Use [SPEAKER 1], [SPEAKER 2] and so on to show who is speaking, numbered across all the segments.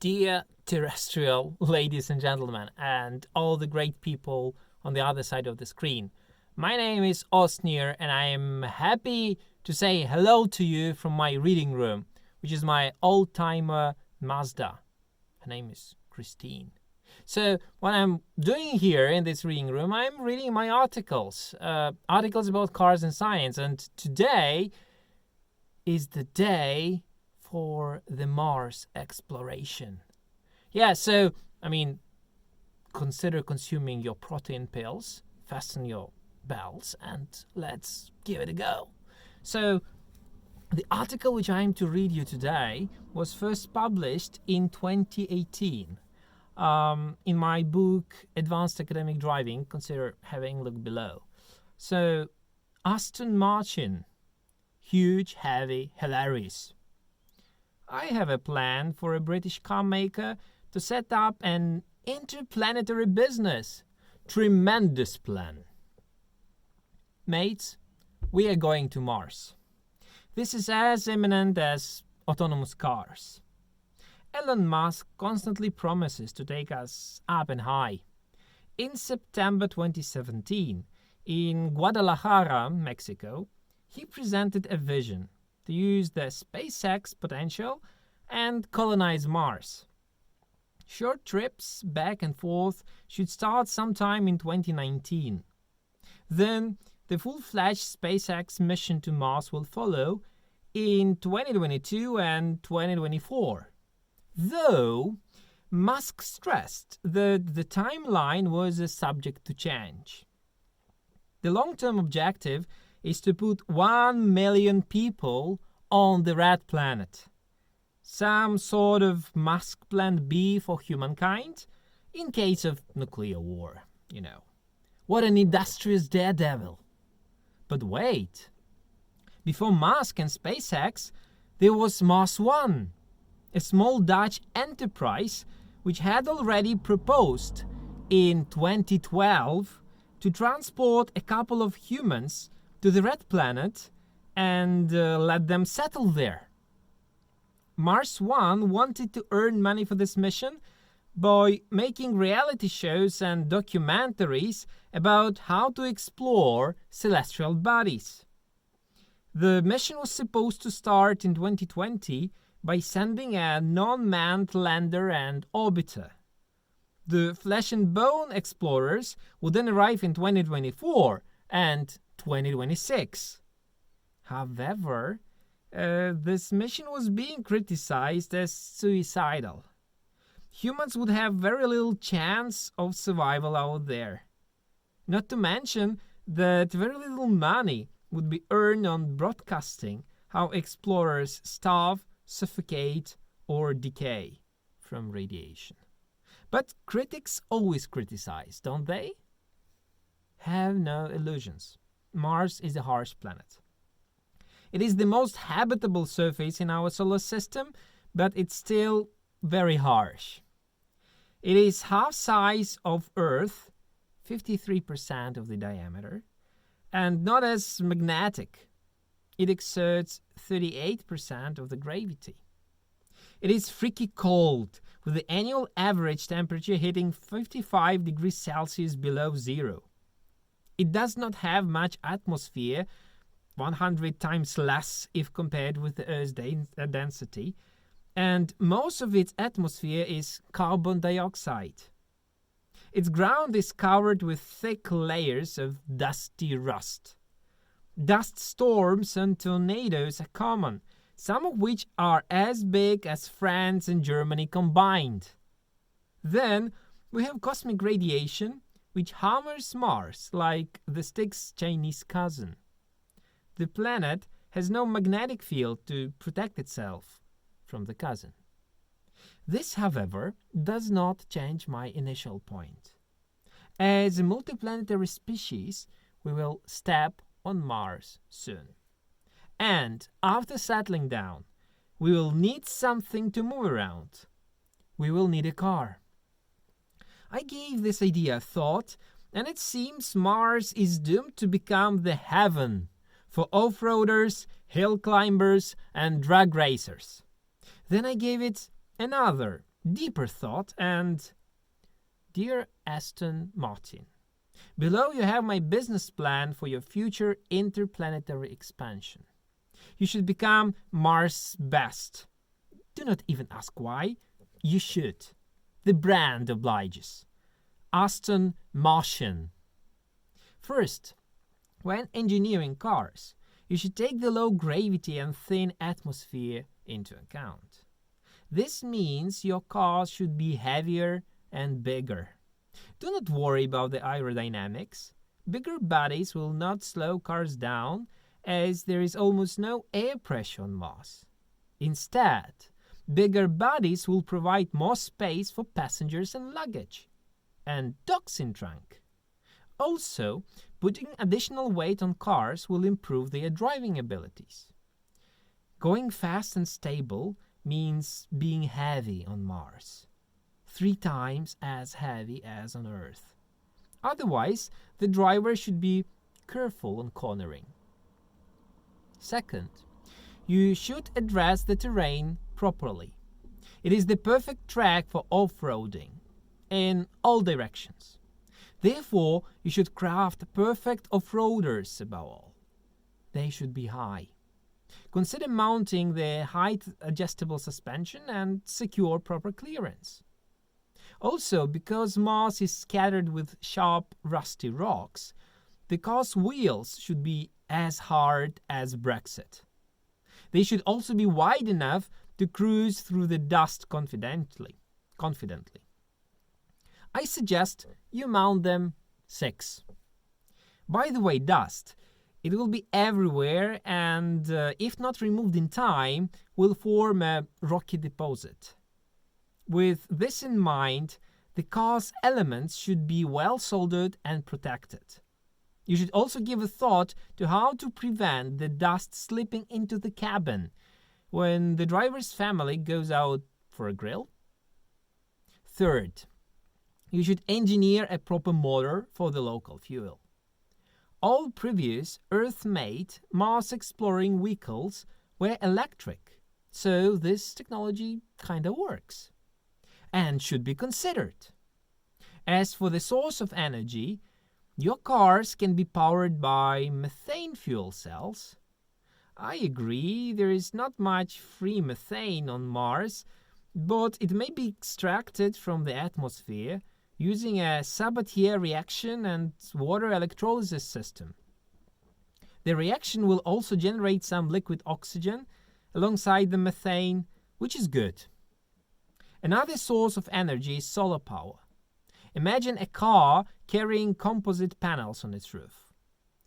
[SPEAKER 1] Dear terrestrial ladies and gentlemen, and all the great people on the other side of the screen, my name is Osnir, and I am happy to say hello to you from my reading room, which is my old-timer Mazda. Her name is Christine. So what I'm doing here in this reading room, I'm reading my articles about cars and science, and today is the day for the Mars exploration. Yeah, so, consider consuming your protein pills, fasten your belts, and let's give it a go. So, the article which I am to read you today was first published in 2018 in my book Advanced Academic Driving. Consider having a look below. So, Aston Martin, huge, heavy, hilarious. I have a plan for a British car maker to set up an interplanetary business. Tremendous plan. Mates, we are going to Mars. This is as imminent as autonomous cars. Elon Musk constantly promises to take us up and high. In September 2017, in Guadalajara, Mexico, he presented a vision to use the SpaceX potential and colonize Mars. Short trips back and forth should start sometime in 2019. Then the full-fledged SpaceX mission to Mars will follow in 2022 and 2024. Though Musk stressed that the timeline was subject to change. The long-term objective is to put 1 million people on the red planet. Some sort of Musk plan B for humankind in case of nuclear war, What an industrious daredevil. But wait. Before Musk and SpaceX, there was Mars One, a small Dutch enterprise which had already proposed in 2012 to transport a couple of humans to the red planet and let them settle there. Mars One wanted to earn money for this mission by making reality shows and documentaries about how to explore celestial bodies. The mission was supposed to start in 2020 by sending a non-manned lander and orbiter. The flesh and bone explorers would then arrive in 2024 and 2026. However, this mission was being criticized as suicidal. Humans would have very little chance of survival out there. Not to mention that very little money would be earned on broadcasting how explorers starve, suffocate, or decay from radiation. But critics always criticize, don't they? Have no illusions. Mars is a harsh planet. It is the most habitable surface in our solar system, but it's still very harsh. It is half size of Earth, 53% of the diameter, and not as magnetic. It exerts 38% of the gravity. It is freaky cold, with the annual average temperature hitting 55 degrees Celsius below zero. It does not have much atmosphere, 100 times less if compared with the Earth's density, and most of its atmosphere is carbon dioxide. Its ground is covered with thick layers of dusty rust. Dust storms and tornadoes are common, some of which are as big as France and Germany combined. Then we have cosmic radiation, which hammers Mars like the stick's Chinese cousin. The planet has no magnetic field to protect itself from the cousin. This, however, does not change my initial point. As a multi-planetary species, we will step on Mars soon. And after settling down, we will need something to move around. We will need a car. I gave this idea a thought, and it seems Mars is doomed to become the heaven for off-roaders, hill climbers, and drag racers. Then I gave it another deeper thought, and dear Aston Martin, below you have my business plan for your future interplanetary expansion. You should become Mars' best. Do not even ask why. You should. The brand obliges. Aston Martian. First, when engineering cars, you should take the low gravity and thin atmosphere into account. This means your cars should be heavier and bigger. Do not worry about the aerodynamics. Bigger bodies will not slow cars down, as there is almost no air pressure on Mars. Instead, bigger bodies will provide more space for passengers and luggage, and docks in trunk. Also, putting additional weight on cars will improve their driving abilities. Going fast and stable means being heavy on Mars, 3 times as heavy as on Earth. Otherwise, the driver should be careful on cornering. Second, you should address the terrain properly. It is the perfect track for off-roading in all directions. Therefore, you should craft perfect off-roaders above all. They should be high. Consider mounting the height-adjustable suspension and secure proper clearance. Also, because Mars is scattered with sharp, rusty rocks, the car's wheels should be as hard as Brexit. They should also be wide enough to cruise through the dust confidently. I suggest you mount them 6. By the way, dust, it will be everywhere and, if not removed in time, will form a rocky deposit. With this in mind, the car's elements should be well soldered and protected. You should also give a thought to how to prevent the dust slipping into the cabin when the driver's family goes out for a grill. Third, you should engineer a proper motor for the local fuel. All previous Earth-made Mars-exploring vehicles were electric, so this technology kinda works and should be considered. As for the source of energy, your cars can be powered by methane fuel cells. I agree there is not much free methane on Mars, but it may be extracted from the atmosphere using a Sabatier reaction and water electrolysis system. The reaction will also generate some liquid oxygen alongside the methane, which is good. Another source of energy is solar power. Imagine a car carrying composite panels on its roof.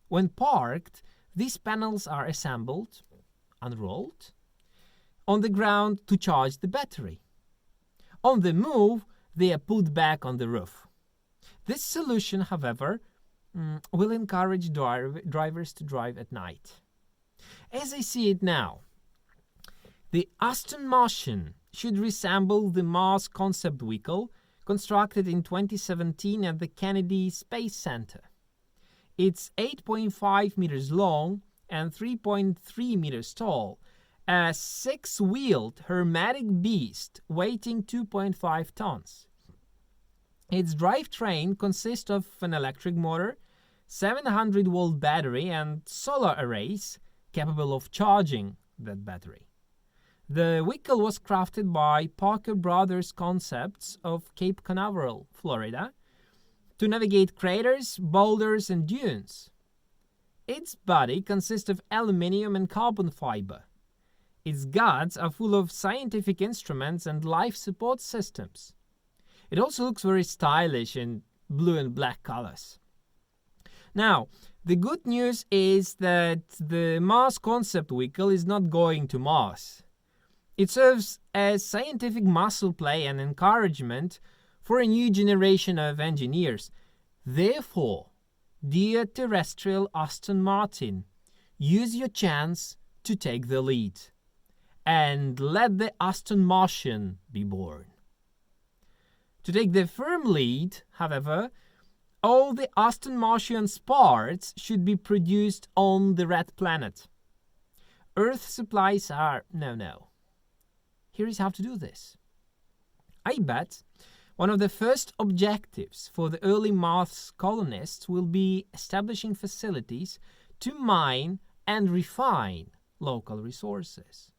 [SPEAKER 1] When parked, these panels are assembled, unrolled, on the ground to charge the battery. On the move, they are put back on the roof. This solution, however, will encourage drivers to drive at night. As I see it now, the Aston Martian should resemble the Mars concept vehicle constructed in 2017 at the Kennedy Space Center. It's 8.5 meters long and 3.3 meters tall, a 6-wheeled hermetic beast weighing 2.5 tons. Its drivetrain consists of an electric motor, 700-volt battery, and solar arrays capable of charging that battery. The vehicle was crafted by Parker Brothers Concepts of Cape Canaveral, Florida, to navigate craters, boulders, and dunes. Its body consists of aluminium and carbon fiber. Its guts are full of scientific instruments and life support systems. It also looks very stylish in blue and black colors. Now, the good news is that the Mars concept vehicle is not going to Mars. It serves as scientific muscle play and encouragement for a new generation of engineers. Therefore, dear terrestrial Aston Martin, use your chance to take the lead and let the Aston Martian be born. To take the firm lead, however, all the Aston Martian's parts should be produced on the red planet. Earth supplies are no. Here is how to do this. I bet one of the first objectives for the early Mars colonists will be establishing facilities to mine and refine local resources.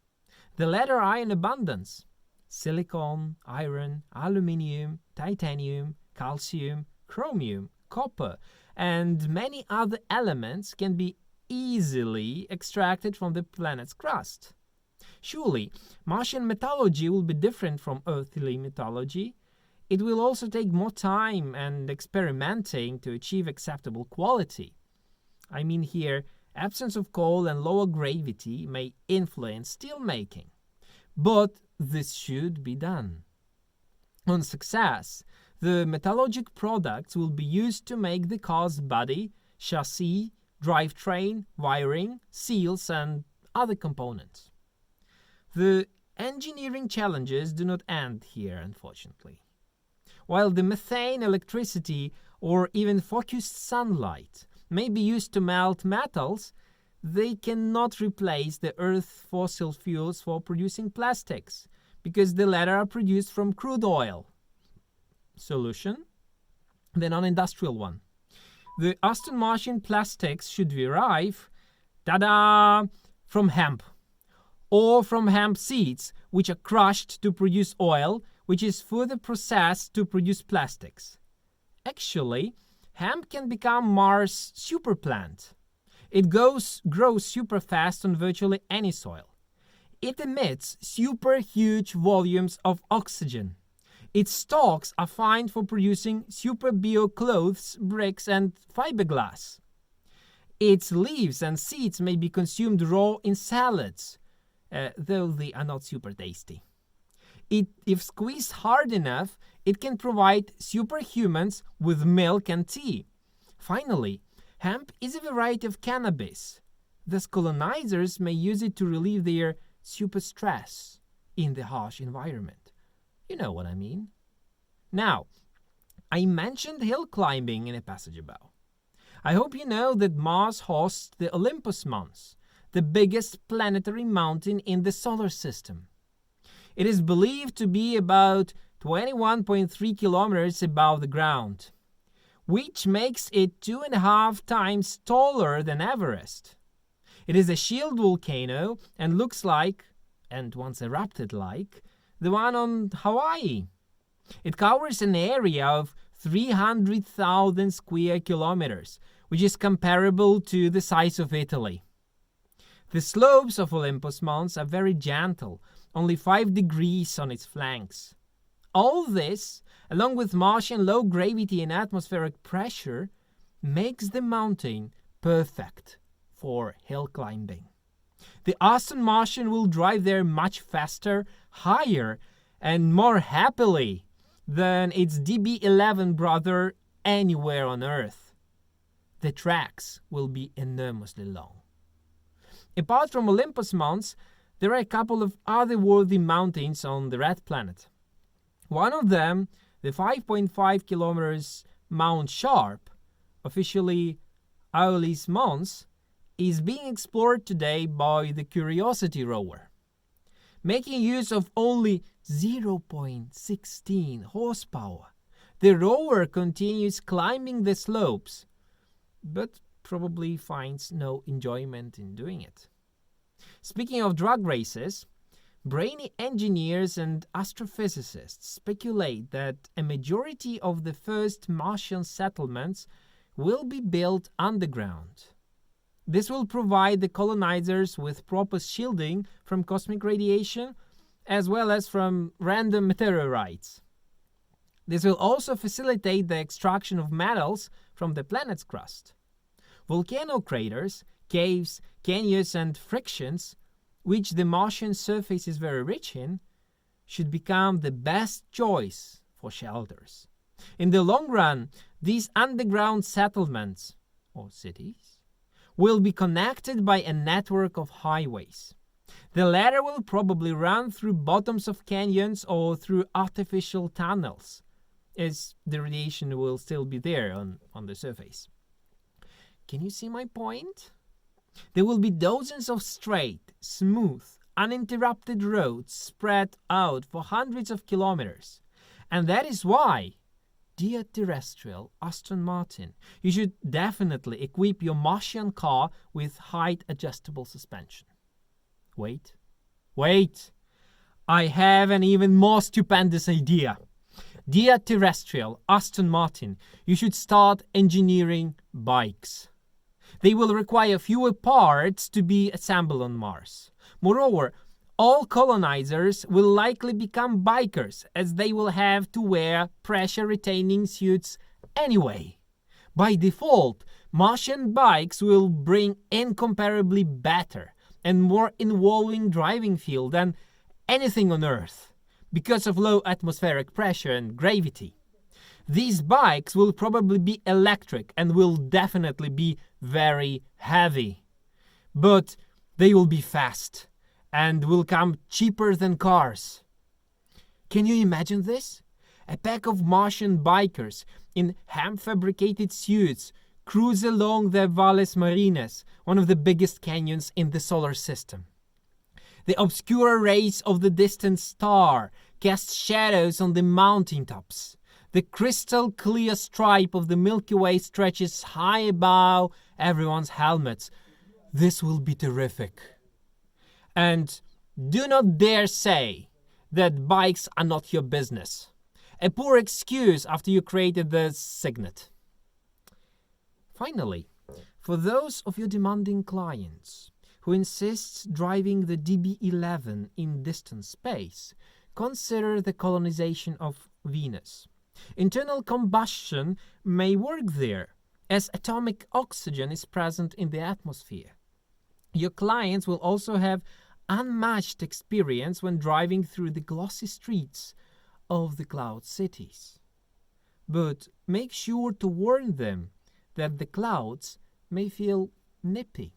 [SPEAKER 1] The latter are in abundance. Silicon, iron, aluminium, titanium, calcium, chromium, copper, and many other elements can be easily extracted from the planet's crust. Surely, Martian metallurgy will be different from earthly metallurgy. It will also take more time and experimenting to achieve acceptable quality. I mean here, absence of coal and lower gravity may influence steel making, but this should be done. On success, the metallurgic products will be used to make the car's body, chassis, drivetrain, wiring, seals, and other components. The engineering challenges do not end here, unfortunately. While the methane, electricity, or even focused sunlight may be used to melt metals, they cannot replace the Earth's fossil fuels for producing plastics, because the latter are produced from crude oil. Solution? The non-industrial one. The Aston Martin plastics should derive, from hemp, or from hemp seeds, which are crushed to produce oil, which is further processed to produce plastics. Actually, hemp can become Mars' superplant. It grows super fast on virtually any soil. It emits super huge volumes of oxygen. Its stalks are fine for producing super bio clothes, bricks, and fiberglass. Its leaves and seeds may be consumed raw in salads, though they are not super tasty. If squeezed hard enough, it can provide superhumans with milk and tea. Finally, hemp is a variety of cannabis. Thus, colonizers may use it to relieve their super stress in the harsh environment. You know what I mean. Now, I mentioned hill climbing in a passage above. I hope you know that Mars hosts the Olympus Mons, the biggest planetary mountain in the solar system. It is believed to be about 21.3 kilometers above the ground, which makes it 2.5 times taller than Everest. It is a shield volcano and looks like, and once erupted like, the one on Hawaii. It covers an area of 300,000 square kilometers, which is comparable to the size of Italy. The slopes of Olympus Mons are very gentle, only 5 degrees on its flanks. All this, along with Martian low gravity and atmospheric pressure, makes the mountain perfect for hill climbing. The Aston Martin will drive there much faster, higher, and more happily than its DB11 brother anywhere on Earth. The tracks will be enormously long. Apart from Olympus Mons, there are a couple of other worthy mountains on the Red Planet. One of them, the 5.5 kilometers Mount Sharp, officially Olympus Mons, is being explored today by the Curiosity rover. Making use of only 0.16 horsepower, the rover continues climbing the slopes, but probably finds no enjoyment in doing it. Speaking of drag races, brainy engineers and astrophysicists speculate that a majority of the first Martian settlements will be built underground. This will provide the colonizers with proper shielding from cosmic radiation, as well as from random meteorites. This will also facilitate the extraction of metals from the planet's crust. Volcano craters, caves, canyons, and frictions, which the Martian surface is very rich in, should become the best choice for shelters. In the long run, these underground settlements, or cities, will be connected by a network of highways. The latter will probably run through bottoms of canyons or through artificial tunnels, as the radiation will still be there on the surface. Can you see my point? There will be dozens of straight, smooth, uninterrupted roads spread out for hundreds of kilometers, And that is why, dear terrestrial Aston Martin, you should definitely equip your Martian car with height-adjustable suspension. Wait. I have an even more stupendous idea. Dear terrestrial Aston Martin, you should start engineering bikes. They will require fewer parts to be assembled on Mars. Moreover, all colonizers will likely become bikers, as they will have to wear pressure-retaining suits anyway. By default, Martian bikes will bring incomparably better and more involving driving feel than anything on Earth, because of low atmospheric pressure and gravity. These bikes will probably be electric and will definitely be very heavy. But they will be fast and will come cheaper than cars. Can you imagine this? A pack of Martian bikers in hemp-fabricated suits cruise along the Valles Marineris, one of the biggest canyons in the solar system. The obscure rays of the distant star cast shadows on the mountaintops. The crystal-clear stripe of the Milky Way stretches high above everyone's helmets. This will be terrific. And do not dare say that bikes are not your business. A poor excuse after you created the signet. Finally, for those of your demanding clients who insist driving the DB11 in distant space, consider the colonization of Venus. Internal combustion may work there, as atomic oxygen is present in the atmosphere. Your clients will also have unmatched experience when driving through the glossy streets of the cloud cities. But make sure to warn them that the clouds may feel nippy,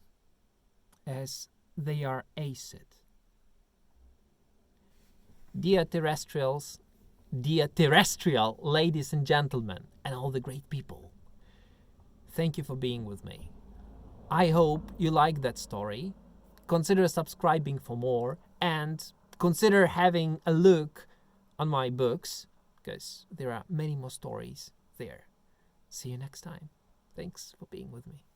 [SPEAKER 1] as they are acid. Dear terrestrial ladies and gentlemen, and all the great people, thank you for being with me. I hope you like that story. Consider subscribing for more, and consider having a look on my books, because there are many more stories there. See you next time. Thanks for being with me.